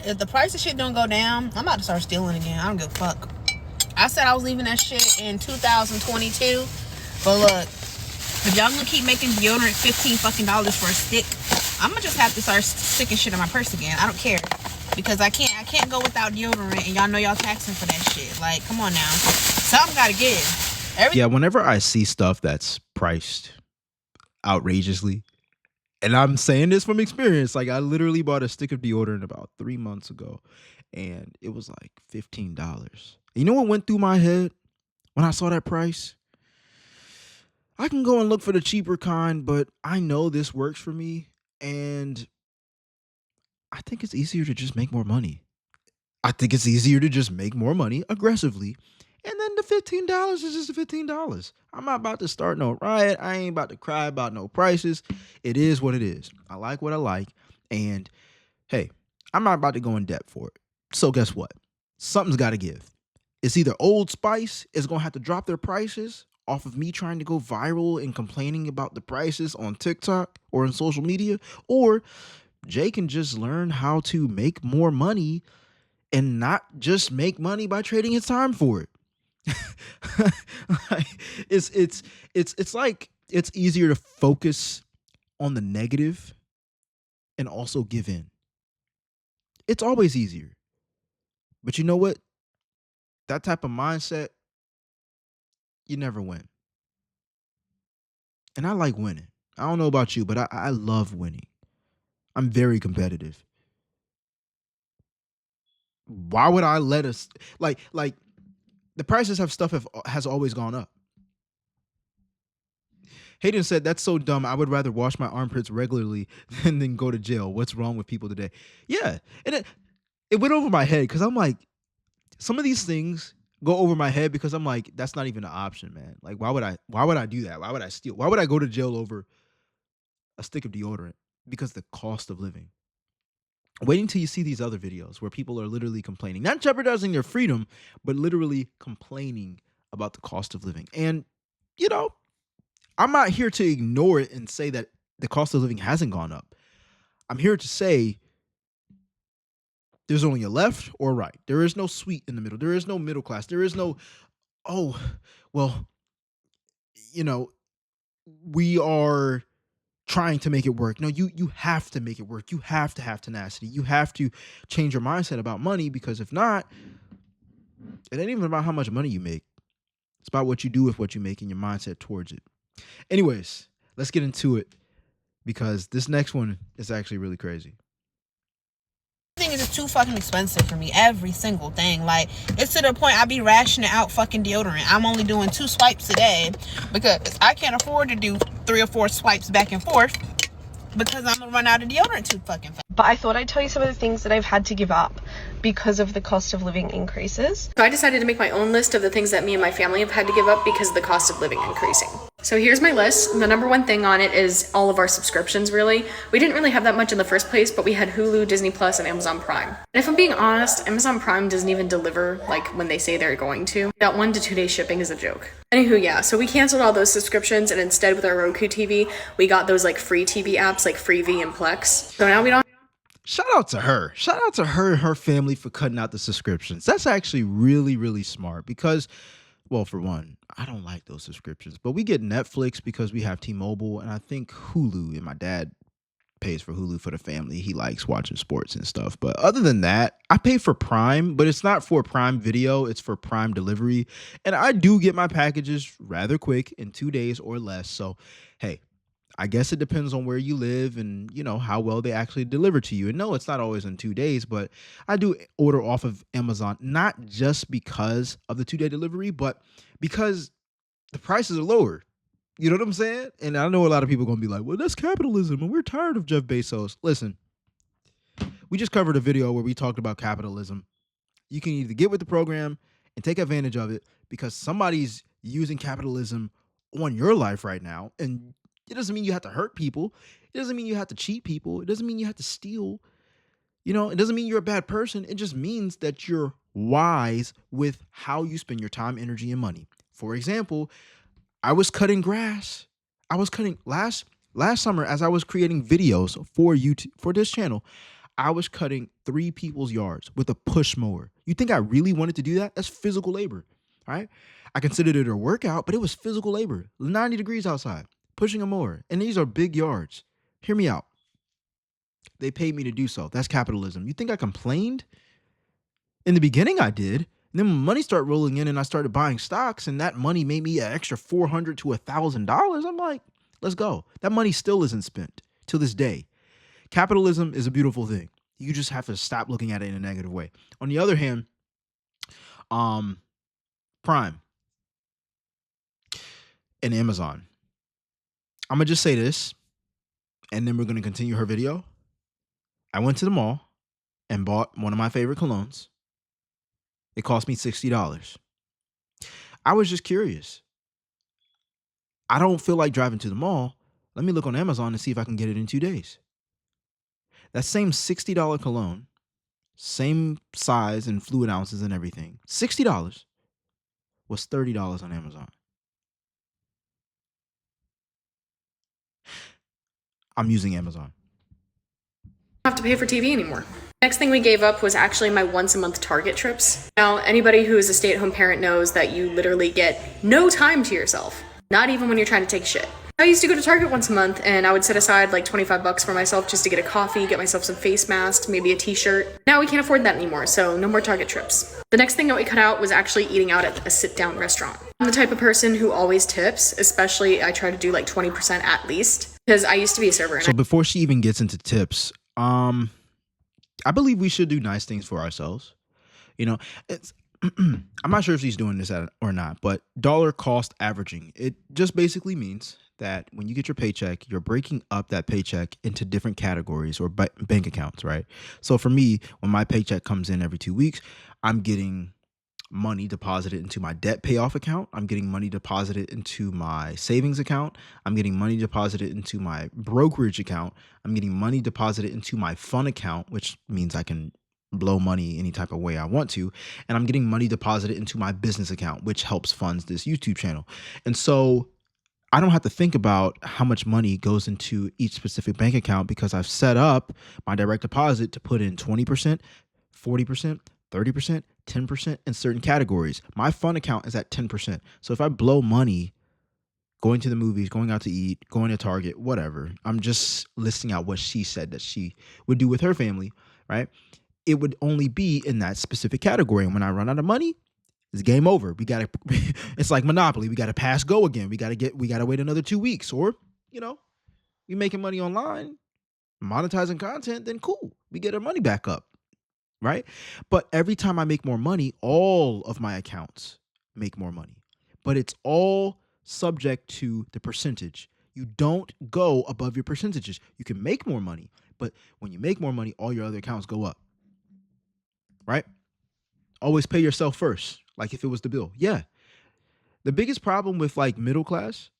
if the price of shit don't go down, I'm about to start stealing again. I don't give a fuck. I said I was leaving that shit in 2022, but look, if y'all gonna keep making deodorant $15 fucking for a stick, I'm gonna just have to start sticking shit in my purse again. I don't care, because I can't go without deodorant, and y'all know y'all taxing for that shit. Like, come on now, something gotta give. Yeah, whenever I see stuff that's priced outrageously, and I'm saying this from experience, like I literally bought a stick of deodorant about 3 months ago, and it was like $15. You know what went through my head when I saw that price? I can go and look for the cheaper kind, but I know this works for me, and I think it's easier to just make more money. I think it's easier to just make more money aggressively. And then the $15 is just the $15. I'm not about to start no riot. I ain't about to cry about no prices. It is what it is. I like what I like. And hey, I'm not about to go in debt for it. So guess what? Something's got to give. It's either Old Spice is going to have to drop their prices off of me trying to go viral and complaining about the prices on TikTok or on social media, or Jay can just learn how to make more money and not just make money by trading his time for it. It's like it's easier to focus on the negative and also give in. It's always easier. But you know what? That type of mindset, you never win. And I like winning. I don't know about you, but I love winning. I'm very competitive. Why would I let us like the prices has always gone up. Hayden said, that's so dumb. I would rather wash my armpits regularly than go to jail. What's wrong with people today? Yeah. And it went over my head because I'm like, some of these things go over my head because I'm like, that's not even an option, man. Like, why would I do that? Why would I steal? Why would I go to jail over a stick of deodorant? Because the cost of living. Waiting till you see these other videos where people are literally complaining, not jeopardizing their freedom, but literally complaining about the cost of living. And, you know, I'm not here to ignore it and say that the cost of living hasn't gone up. I'm here to say there's only a left or a right. There is no sweet in the middle. There is no middle class. There is no, oh, well, you know, we are trying to make it work. No, you have to make it work. You have to have tenacity. You have to change your mindset about money, because if not, it ain't even about how much money you make. It's about what you do with what you make and your mindset towards it. Anyways, let's get into it, because this next one is actually really crazy. Everything is just too fucking expensive for me. Every single thing. Like, it's to the point I be rationing out fucking deodorant. I'm only doing 2 swipes a day because I can't afford to do 3 or 4 swipes back and forth, because I'm gonna run out of deodorant too fucking fast. But I thought I'd tell you some of the things that I've had to give up because of the cost of living increases. So I decided to make my own list of the things that me and my family have had to give up because of the cost of living increasing. So here's my list. The number one thing on it is all of our subscriptions, really. We didn't really have that much in the first place, but we had Hulu, Disney Plus, and Amazon Prime. And if I'm being honest, Amazon Prime doesn't even deliver like when they say they're going to. That 1 to 2 day shipping is a joke. Anywho, yeah, so we canceled all those subscriptions, and instead with our Roku TV, we got those like free TV apps like Freevee and Plex. So now we don't. Shout out to her. Shout out to her and her family for cutting out the subscriptions. That's actually really, really smart because, well, for one, I don't like those subscriptions. But we get Netflix because we have T-Mobile, and I think Hulu, and my dad pays for Hulu for the family. He likes watching sports and stuff. But other than that, I pay for Prime, but it's not for Prime Video. It's for Prime Delivery. And I do get my packages rather quick, in 2 days or less. So, hey, I guess it depends on where you live and, you know, how well they actually deliver to you. And no, it's not always in 2 days, but I do order off of Amazon, not just because of the 2-day delivery, but because the prices are lower. You know what I'm saying? And I know a lot of people are going to be like, well, that's capitalism and we're tired of Jeff Bezos. Listen, we just covered a video where we talked about capitalism. You can either get with the program and take advantage of it because somebody's using capitalism on your life right now, and it doesn't mean you have to hurt people. It doesn't mean you have to cheat people. It doesn't mean you have to steal. You know, it doesn't mean you're a bad person. It just means that you're wise with how you spend your time, energy, and money. For example, I was cutting grass. I was cutting last summer as I was creating videos for YouTube, for this channel. I was cutting 3 people's yards with a push mower. You think I really wanted to do that? That's physical labor, right? I considered it a workout, but it was physical labor. 90 degrees outside, pushing a mower. And these are big yards. Hear me out. They paid me to do so. That's capitalism. You think I complained? In the beginning, I did. And then when money started rolling in and I started buying stocks and that money made me an extra $400 to $1,000, I'm like, let's go. That money still isn't spent to this day. Capitalism is a beautiful thing. You just have to stop looking at it in a negative way. On the other hand, Prime and Amazon. I'm going to just say this, and then we're going to continue her video. I went to the mall and bought one of my favorite colognes. It cost me $60. I was just curious. I don't feel like driving to the mall. Let me look on Amazon and see if I can get it in 2 days. That same $60 cologne, same size and fluid ounces and everything, $60 was $30 on Amazon. I'm using Amazon. Have to pay for TV anymore. Next thing we gave up was actually my once a month Target trips. Now, anybody who is a stay-at-home parent knows that you literally get no time to yourself, not even when you're trying to take a shit. I used to go to Target once a month and I would set aside like $25 for myself just to get a coffee, get myself some face masks, maybe a t-shirt. Now we can't afford that anymore, so no more Target trips. The next thing that we cut out was actually eating out at a sit-down restaurant. I'm the type of person who always tips, especially I try to do like 20% at least, because I used to be a server. So before she even gets into tips, I believe we should do nice things for ourselves. You know, it's I'm not sure if she's doing this or not, but dollar cost averaging, it just basically means that when you get your paycheck, you're breaking up that paycheck into different categories or bank accounts, right? So for me, when my paycheck comes in every 2 weeks, I'm getting money deposited into my debt payoff account. I'm getting money deposited into my savings account. I'm getting money deposited into my brokerage account. I'm getting money deposited into my fun account, which means I can blow money any type of way I want to. And I'm getting money deposited into my business account, which helps funds this YouTube channel. And so I don't have to think about how much money goes into each specific bank account because I've set up my direct deposit to put in 20%, 40%, 30%, 10% in certain categories. My fun account is at 10%. So if I blow money going to the movies, going out to eat, going to Target, whatever, I'm just listing out what she said that she would do with her family, right? It would only be in that specific category. And when I run out of money, it's game over. We got to, it's like Monopoly. We got to pass go again. We got to wait another 2 weeks. Or, you know, we making money online, monetizing content, then cool. We get our money back up, right? But every time I make more money, all of my accounts make more money. But it's all subject to the percentage. You don't go above your percentages. You can make more money, but when you make more money, all your other accounts go up, right? Always pay yourself first. Like if it was the bill. Yeah. The biggest problem with like middle class,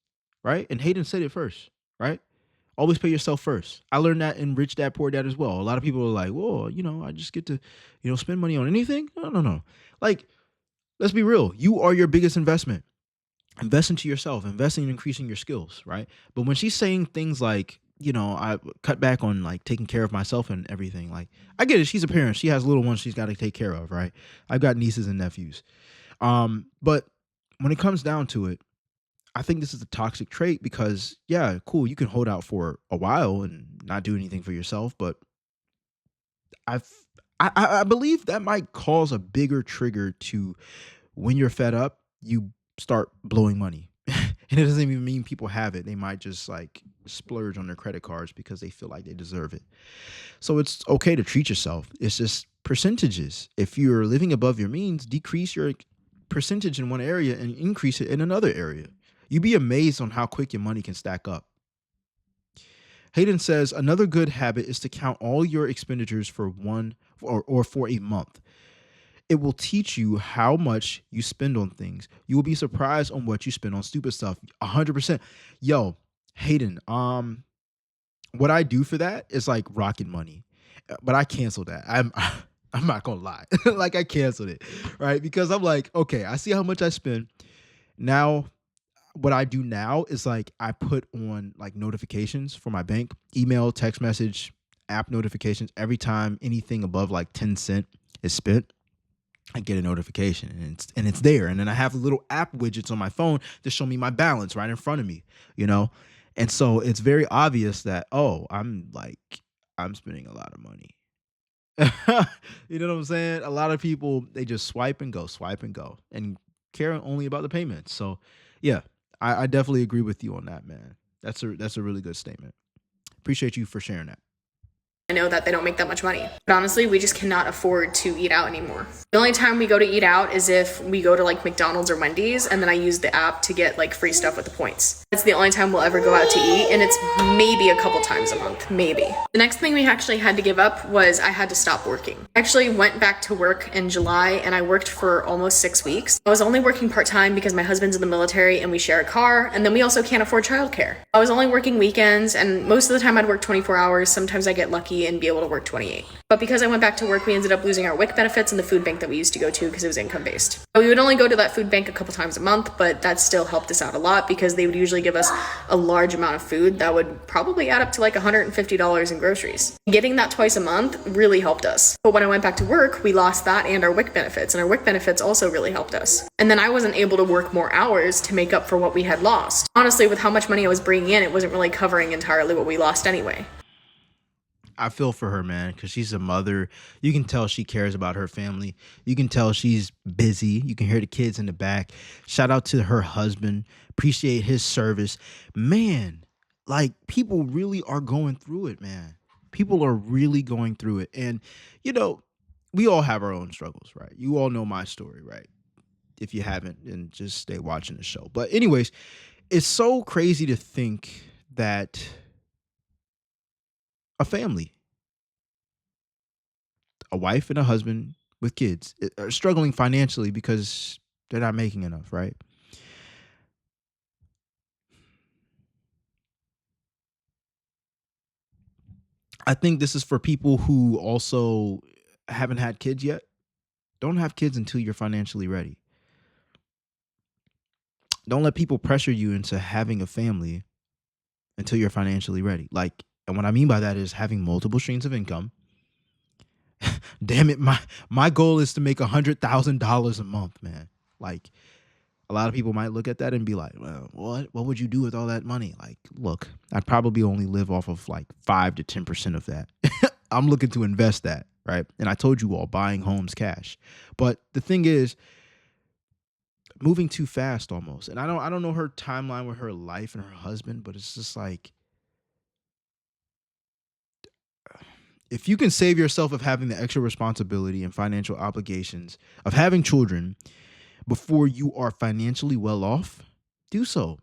right? And Hayden said it first, right? Always pay yourself first. I learned that in Rich Dad Poor Dad as well. A lot of people are like, whoa, you know, I just get to, you know, spend money on anything. No. Like, let's be real. You are your biggest investment. Invest into yourself, invest in increasing your skills, right? But when she's saying things like, you know, I cut back on like taking care of myself and everything. Like, I get it. She's a parent. She has little ones she's got to take care of, right? I've got nieces and nephews. But when it comes down to it, I think this is a toxic trait because, yeah, cool, you can hold out for a while and not do anything for yourself, but I believe that might cause a bigger trigger to when you're fed up, you start blowing money. And it doesn't even mean people have it. They might just like splurge on their credit cards because they feel like they deserve it. So it's okay to treat yourself. It's just percentages. If you're living above your means, decrease your percentage in one area and increase it in another area. You'd be amazed on how quick your money can stack up. Hayden says, another good habit is to count all your expenditures for one or for a month. It will teach you how much you spend on things. You will be surprised on what you spend on stupid stuff. 100%. Yo, Hayden, what I do for that is like Rocket Money, but I canceled that. I'm not gonna lie. Like I canceled it, right? Because I'm like, okay, I see how much I spend. Now, what I do now is like I put on like notifications for my bank, email, text message, app notifications. Every time anything above like 10 cent is spent, I get a notification and it's there. And then I have little app widgets on my phone to show me my balance right in front of me, you know? And so it's very obvious that, oh, I'm spending a lot of money. You know what I'm saying? A lot of people, they just swipe and go, and care only about the payments. So yeah, I definitely agree with you on that, man. That's a really good statement. Appreciate you for sharing that. I know that they don't make that much money. But honestly, we just cannot afford to eat out anymore. The only time we go to eat out is if we go to like McDonald's or Wendy's, and then I use the app to get like free stuff with the points. That's the only time we'll ever go out to eat, and it's maybe a couple times a month, maybe. The next thing we actually had to give up was I had to stop working. I actually went back to work in July, and I worked for almost 6 weeks. I was only working part-time because my husband's in the military and we share a car, and then we also can't afford childcare. I was only working weekends, and most of the time I'd work 24 hours. Sometimes I get lucky and be able to work 28. But because I went back to work, we ended up losing our WIC benefits and the food bank that we used to go to because it was income based. We would only go to that food bank a couple times a month, but that still helped us out a lot because they would usually give us a large amount of food that would probably add up to like $150 in groceries. Getting that twice a month really helped us. But when I went back to work, we lost that and our WIC benefits, and our WIC benefits also really helped us. And then I wasn't able to work more hours to make up for what we had lost. Honestly, with how much money I was bringing in, it wasn't really covering entirely what we lost anyway. I feel for her, man, because she's a mother. You can tell she cares about her family. You can tell she's busy. You can hear the kids in the back. Shout out to her husband. Appreciate his service. Man, like, people really are going through it, man. People are really going through it. And, you know, we all have our own struggles, right? You all know my story, right? If you haven't, then just stay watching the show. But anyways, it's so crazy to think that a family, a wife and a husband with kids, are struggling financially because they're not making enough, right? I think this is for people who also haven't had kids yet. Don't have kids until you're financially ready. Don't let people pressure you into having a family until you're financially ready. Like, and what I mean by that is having multiple streams of income. Damn it, my goal is to make $100,000 a month, man. Like, a lot of people might look at that and be like, well, what would you do with all that money? Like, look, I'd probably only live off of like 5 to 10% of that. I'm looking to invest that, right? And I told you all, buying homes cash. But the thing is, moving too fast almost. And I don't know her timeline with her life and her husband, but it's just like, if you can save yourself of having the extra responsibility and financial obligations of having children before you are financially well off, do so.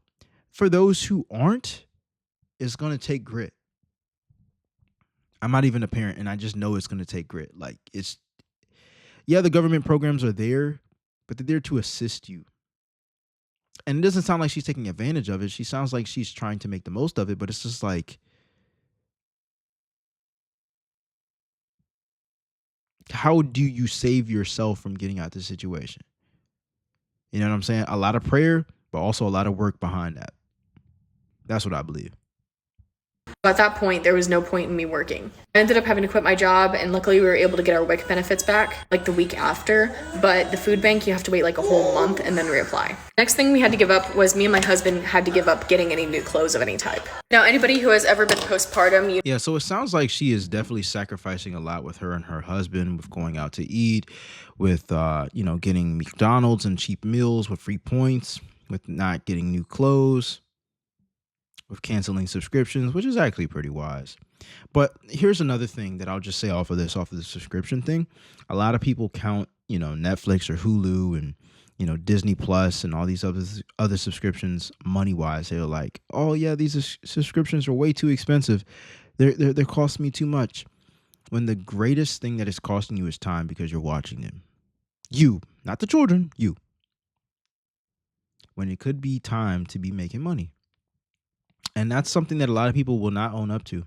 For those who aren't, it's going to take grit. I'm not even a parent, and I just know it's going to take grit. Like, the government programs are there, but they're there to assist you. And it doesn't sound like she's taking advantage of it. She sounds like she's trying to make the most of it, but it's just like, how do you save yourself from getting out of this situation? You know what I'm saying? A lot of prayer, but also a lot of work behind that. That's what I believe. At that point, there was no point in me working. I ended up having to quit my job, and luckily we were able to get our WIC benefits back like the week after. But the food bank, you have to wait like a whole month and then reapply. Next thing we had to give up was me and my husband had to give up getting any new clothes of any type. Now, anybody who has ever been postpartum, Yeah, so it sounds like she is definitely sacrificing a lot with her and her husband, with going out to eat, with getting McDonald's and cheap meals with free points, with not getting new clothes, with canceling subscriptions, which is actually pretty wise. But here's another thing that I'll just say off of the subscription thing. A lot of people count, Netflix or Hulu and, Disney Plus and all these other subscriptions money wise. They're like, oh yeah, these subscriptions are way too expensive. They're costing me too much. When the greatest thing that is costing you is time, because you're watching them. You, not the children, you. When it could be time to be making money. And that's something that a lot of people will not own up to.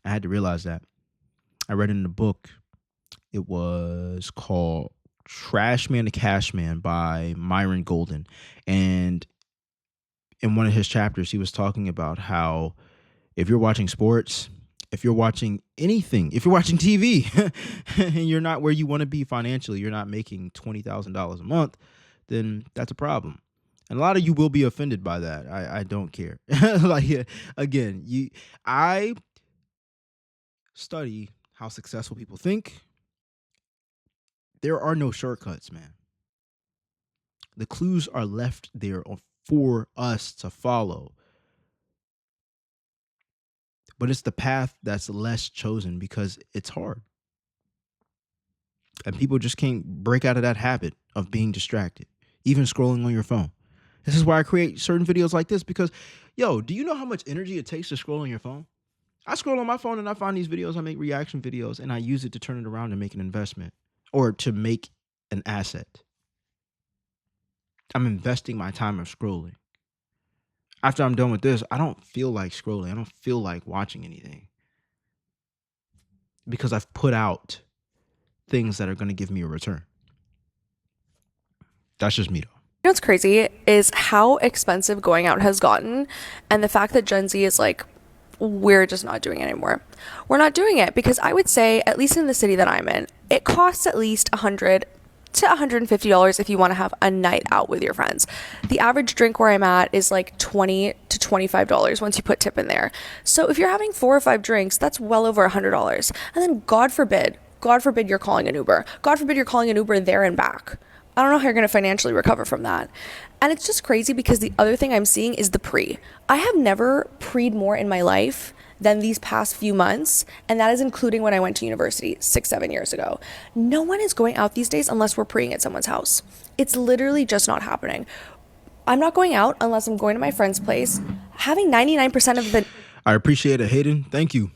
I had to realize that. I read in the book, it was called Trash Man to Cash Man by Myron Golden. And in one of his chapters, he was talking about how if you're watching sports If you're watching anything, if you're watching TV and you're not where you want to be financially, you're not making $20,000 a month, then that's a problem. And a lot of you will be offended by that. I don't care. Like, again, I study how successful people think. There are no shortcuts, man. The clues are left there for us to follow. But it's the path that's less chosen because it's hard. And people just can't break out of that habit of being distracted, even scrolling on your phone. This is why I create certain videos like this because, yo, do you know how much energy it takes to scroll on your phone? I scroll on my phone and I find these videos, I make reaction videos, and I use it to turn it around and make an investment or to make an asset. I'm investing my time of scrolling. After I'm done with this, I don't feel like scrolling. I don't feel like watching anything because I've put out things that are going to give me a return. That's just me, though. You know what's crazy is how expensive going out has gotten, and the fact that Gen Z is like, we're just not doing it anymore. We're not doing it because I would say, at least in the city that I'm in, it costs at least $100 to $150 if you want to have a night out with your friends. The average drink where I'm at is like $20 to $25 once you put tip in there. So if you're having 4 or 5 drinks, that's well over $100. And then God forbid you're calling an Uber. God forbid you're calling an Uber there and back. I don't know how you're going to financially recover from that. And it's just crazy because the other thing I'm seeing is the pre. I have never pre'd more in my life than these past few months, and that is including when I went to university 6-7 years ago. No one is going out these days unless we're preing at someone's house. It's literally just not happening. I'm not going out unless I'm going to my friend's place. Having 99% of the I appreciate it, Hayden. Thank you.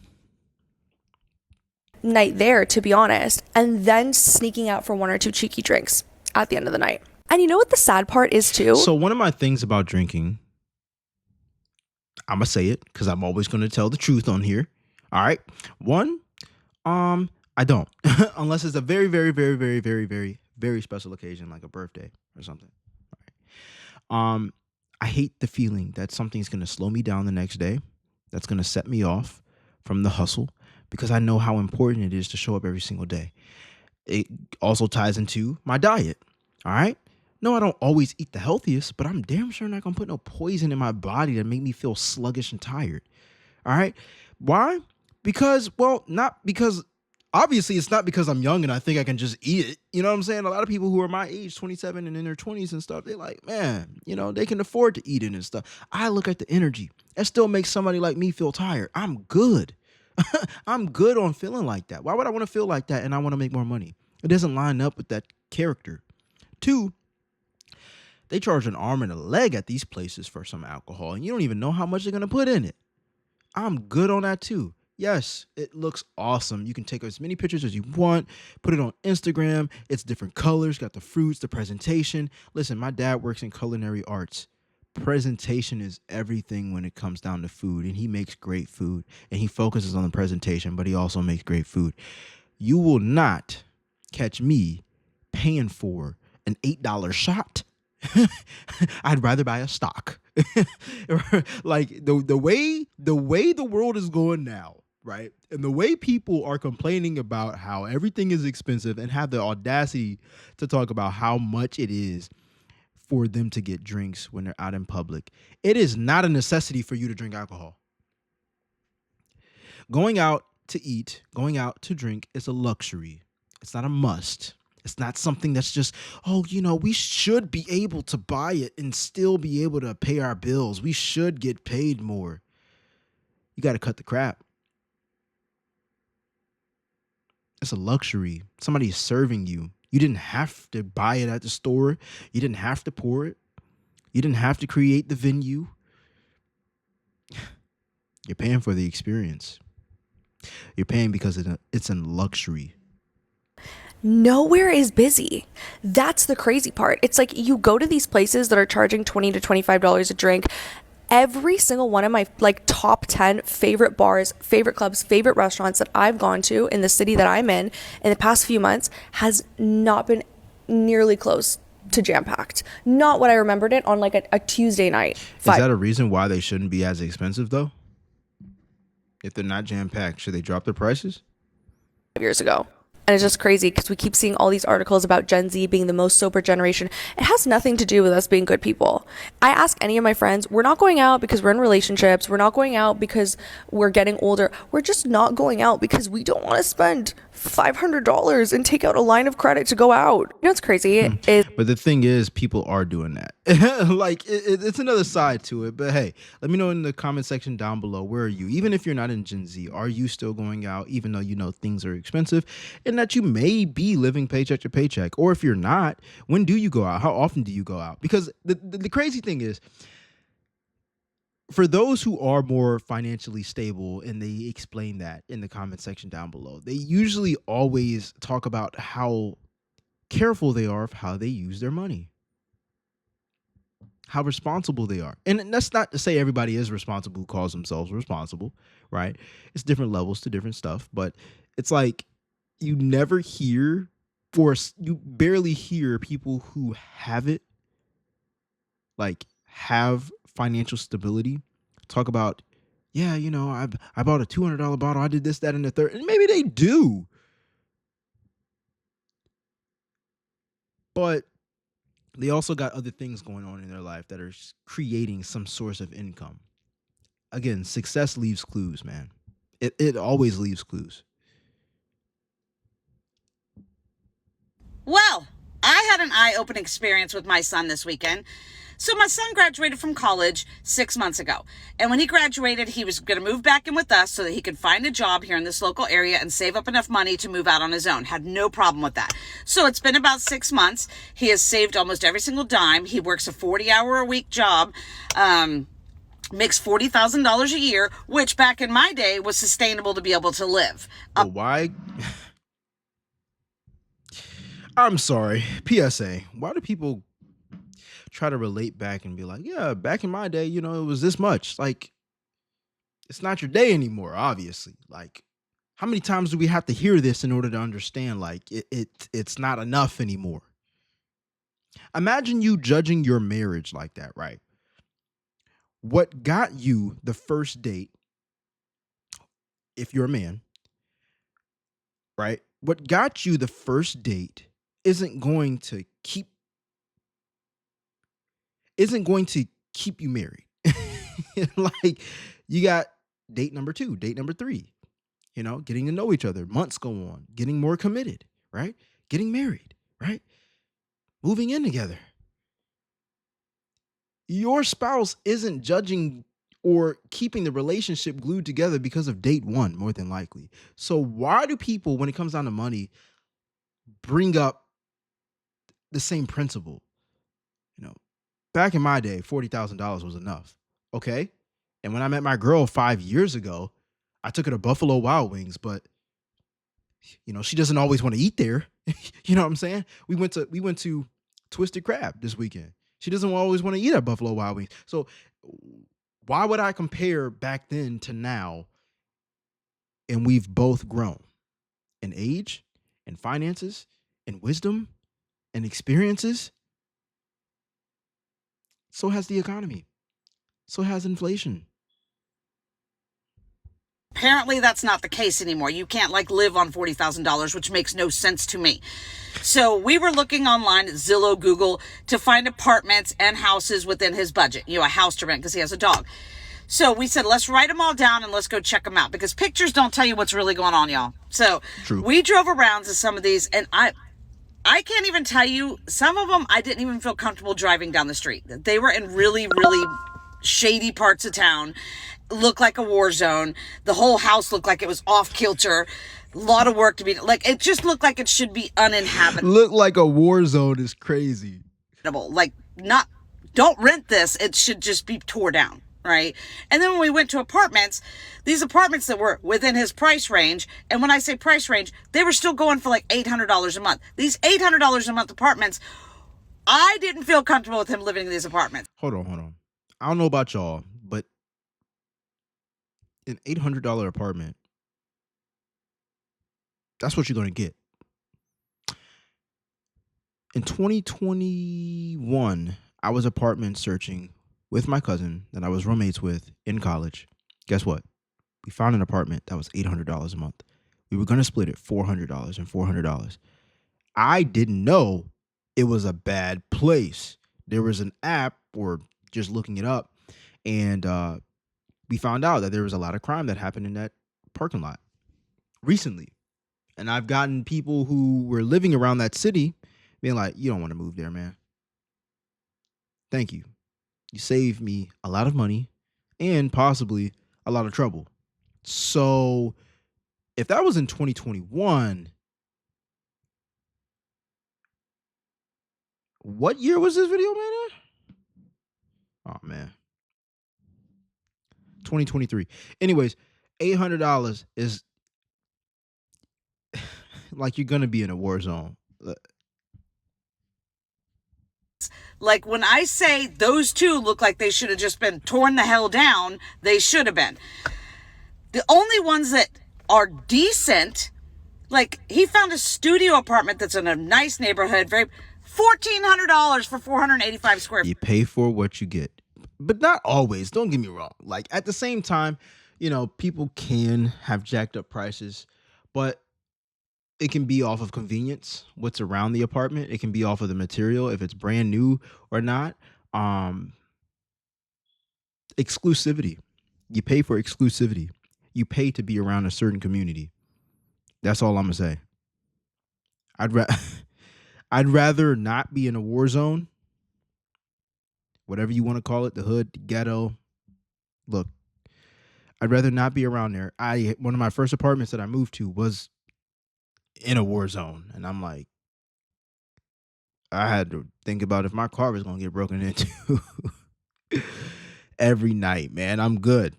night there, to be honest, and then sneaking out for 1 or 2 cheeky drinks at the end of the night. And you know what the sad part is too? So one of my things about drinking, I'm going to say it because I'm always going to tell the truth on here. All right. One, I don't. Unless it's a very, very, very, very, very, very, very special occasion like a birthday or something. All right. I hate the feeling that something's going to slow me down the next day. That's going to set me off from the hustle because I know how important it is to show up every single day. It also ties into my diet. All right. No, I don't always eat the healthiest, but I'm damn sure not going to put no poison in my body that make me feel sluggish and tired. All right. Why? Because, well, not because, obviously it's not because I'm young and I think I can just eat it. You know what I'm saying? A lot of people who are my age, 27 and in their 20s and stuff, they're like, man, you know, they can afford to eat it and stuff. I look at the energy. That still makes somebody like me feel tired. I'm good. I'm good on feeling like that. Why would I want to feel like that and I want to make more money? It doesn't line up with that character. 2, they charge an arm and a leg at these places for some alcohol, and you don't even know how much they're going to put in it. I'm good on that too. Yes, it looks awesome. You can take as many pictures as you want, put it on Instagram. It's different colors, got the fruits, the presentation. Listen, my dad works in culinary arts. Presentation is everything when it comes down to food, and he makes great food, and he focuses on the presentation, but he also makes great food. You will not catch me paying for an $8 shot. I'd rather buy a stock. Like the way the world is going now, right? And the way people are complaining about how everything is expensive and have the audacity to talk about how much it is for them to get drinks when they're out in public. It is not a necessity for you to drink alcohol. Going out to eat, going out to drink is a luxury. It's not a must. It's not something that's just, oh, you know, we should be able to buy it and still be able to pay our bills. We should get paid more. You got to cut the crap. It's a luxury. Somebody is serving you. You didn't have to buy it at the store. You didn't have to pour it. You didn't have to create the venue. You're paying for the experience. You're paying because it's a luxury. Nowhere is busy. That's the crazy part. It's like you go to these places that are charging $20 to $25 a drink. Every single one of my like top 10 favorite bars, favorite clubs, favorite restaurants that I've gone to in the city that I'm in the past few months has not been nearly close to jam-packed. Not what I remembered it on like a Tuesday night. Is that a reason why they shouldn't be as expensive though? If they're not jam packed, should they drop their prices? Years ago. And it's just crazy because we keep seeing all these articles about Gen Z being the most sober generation. It has nothing to do with us being good people. I ask any of my friends, we're not going out because we're in relationships. We're not going out because we're getting older. We're just not going out because we don't want to spend $500 and take out a line of credit to go out. You know what's crazy? But the thing is, people are doing that. Like, it's another side to it. But hey, let me know in the comment section down below, where are you? Even if you're not in Gen Z, are you still going out, even though you know things are expensive and that you may be living paycheck to paycheck? Or if you're not, when do you go out? How often do you go out? Because the crazy thing is, for those who are more financially stable, and they explain that in the comment section down below, they usually always talk about how careful they are of how they use their money, how responsible they are. And that's not to say everybody is responsible who calls themselves responsible, right? It's different levels to different stuff, but it's like you never hear, you barely hear people who have it, like have financial stability, talk about, yeah, you know, I bought a $200 bottle, I did this, that, and the third. And maybe they do, but they also got other things going on in their life that are creating some source of income. Again, success leaves clues, man. It always leaves clues. Well, I had an eye-opening experience with my son this weekend. So my son graduated from college 6 months ago. And when he graduated, he was going to move back in with us so that he could find a job here in this local area and save up enough money to move out on his own. Had no problem with that. So it's been about 6 months. He has saved almost every single dime. He works a 40-hour-a-week job, makes $40,000 a year, which back in my day was sustainable to be able to live. Why? I'm sorry. PSA. Why do people try to relate back and be like, yeah, back in my day, you know, it was this much? Like, it's not your day anymore, obviously. Like, how many times do we have to hear this in order to understand, like, it's not enough anymore? Imagine you judging your marriage like that, right? What got you the first date, if you're a man, right? What got you the first date isn't going to keep you married. Like, you got date number 2, date number 3, you know, getting to know each other. Months go on, getting more committed, right? Getting married, right? Moving in together. Your spouse isn't judging or keeping the relationship glued together because of date 1, more than likely. So why do people, when it comes down to money, bring up the same principle? You know, back in my day, $40,000 was enough. Okay. And when I met my girl 5 years ago, I took her to Buffalo Wild Wings, but you know, she doesn't always want to eat there. You know what I'm saying? We went to Twisted Crab this weekend. She doesn't always want to eat at Buffalo Wild Wings. So why would I compare back then to now? And we've both grown in age, in finances, in wisdom, and experiences. So has the economy. So has inflation. Apparently that's not the case anymore. You can't like live on $40,000, which makes no sense to me. So we were looking online at Zillow, Google to find apartments and houses within his budget, you know, a house to rent because he has a dog. So we said, let's write them all down and let's go check them out because pictures don't tell you what's really going on, y'all. So True. We drove around to some of these and I can't even tell you, some of them I didn't even feel comfortable driving down the street. They were in really, really shady parts of town. Looked like a war zone. The whole house looked like it was off kilter. A lot of work to be like. It just looked like it should be uninhabitable. Look like a war zone is crazy. Like, not, don't rent this. It should just be tore down, right? And then when we went to apartments, these apartments that were within his price range, and when I say price range, they were still going for like $800 a month. These $800 a month apartments, I didn't feel comfortable with him living in these apartments. Hold on. I don't know about y'all, but an $800 apartment, that's what you're going to get. In 2021, I was apartment searching with my cousin that I was roommates with in college. Guess what? We found an apartment that was $800 a month. We were going to split it $400 and $400. I didn't know it was a bad place. There was an app, or just looking it up, and we found out that there was a lot of crime that happened in that parking lot recently. And I've gotten people who were living around that city being like, you don't want to move there, man. Thank you. You saved me a lot of money and possibly a lot of trouble. So if that was in 2021, what year was this video made in? Oh, man. 2023. Anyways, $800 is like you're going to be in a war zone. Like, when I say those two look like they should have just been torn the hell down, they should have been. The only ones that are decent, like, he found a studio apartment that's in a nice neighborhood, very $1,400 for 485 square feet. You pay for what you get. But not always. Don't get me wrong. Like, at the same time, you know, people can have jacked up prices, but it can be off of convenience, what's around the apartment. It can be off of the material, if it's brand new or not. Exclusivity. You pay for exclusivity. You pay to be around a certain community. That's all I'm gonna say. I'd rather not be in a war zone, whatever you want to call it, the hood, the ghetto. Look, I'd rather not be around there. One of my first apartments that I moved to was in a war zone, and I'm like, I had to think about if my car was gonna get broken into every night. Man, I'm good.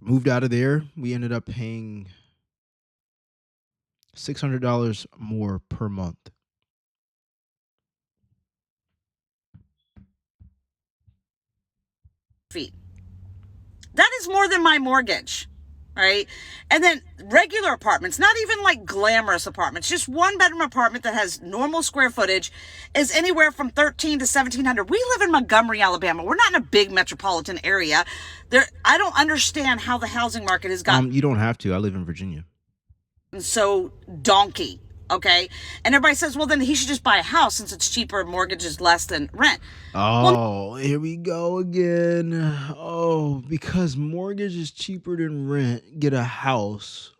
Moved out of there. We ended up paying $600 more per month. Feet. That is more than my mortgage, right? And then regular apartments, not even like glamorous apartments, just one bedroom apartment that has normal square footage is anywhere from $1,300 to $1,700. We live in Montgomery, Alabama. We're not in a big metropolitan area. I don't understand how the housing market has gotten You don't have to. I live in Virginia. so donkey. Okay. And everybody says, well, then he should just buy a house since it's cheaper, mortgage is less than rent. Oh, here we go again. Oh, because mortgage is cheaper than rent, get a house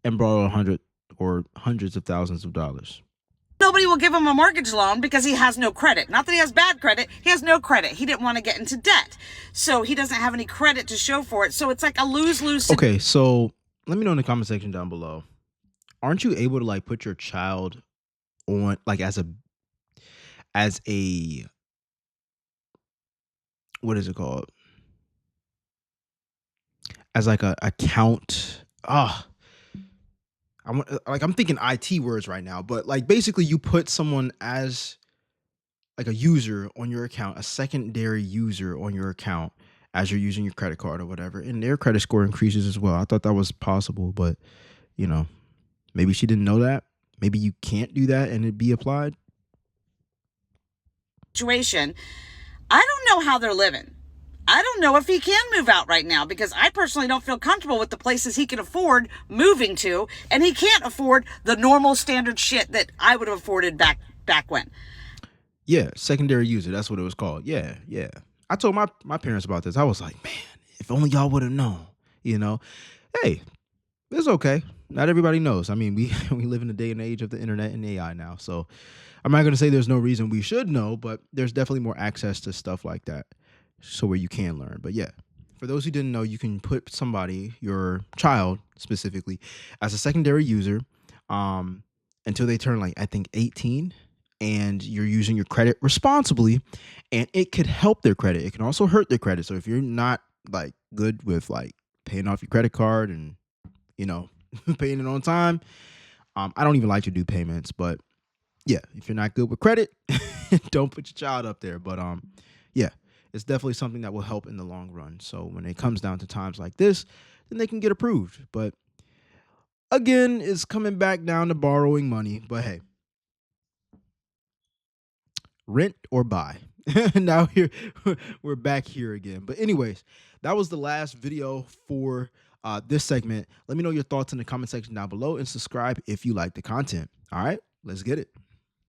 and borrow $100 or hundreds of thousands of dollars. Nobody will give him a mortgage loan because he has no credit. Not that he has bad credit. He has no credit. He didn't want to get into debt. So he doesn't have any credit to show for it. So it's like a lose-lose. Okay, so let me know in the comment section down below. Aren't you able to like put your child on like as a what is it called? As like a account. I'm thinking IT words right now, but like basically you put someone as like a user on your account, a secondary user on your account as you're using your credit card or whatever, and their credit score increases as well. I thought that was possible, but you know, maybe she didn't know that. Maybe you can't do that and it be applied. Situation. I don't know how they're living. I don't know if he can move out right now because I personally don't feel comfortable with the places he can afford moving to, and he can't afford the normal standard shit that I would have afforded back when. Yeah, secondary user. That's what it was called. Yeah. I told my parents about this. I was like, man, if only y'all would have known, you know. Hey, it's okay. Not everybody knows. I mean, we live in the day and age of the internet and AI now. So I'm not going to say there's no reason we should know, but there's definitely more access to stuff like that. So where you can learn. But yeah, for those who didn't know, you can put somebody, your child specifically, as a secondary user until they turn like, I think 18, and you're using your credit responsibly, and it could help their credit. It can also hurt their credit. So if you're not like good with like paying off your credit card and, you know, paying it on time, I don't even like to do payments, but yeah, if you're not good with credit, don't put your child up there. But yeah, it's definitely something that will help in the long run. So when it comes down to times like this, then they can get approved. But again, it's coming back down to borrowing money. But hey, rent or buy. Now here we're back here again. But anyways, that was the last video for this segment. Let me know your thoughts in the comment section down below and subscribe if you like the content. All right, let's get it.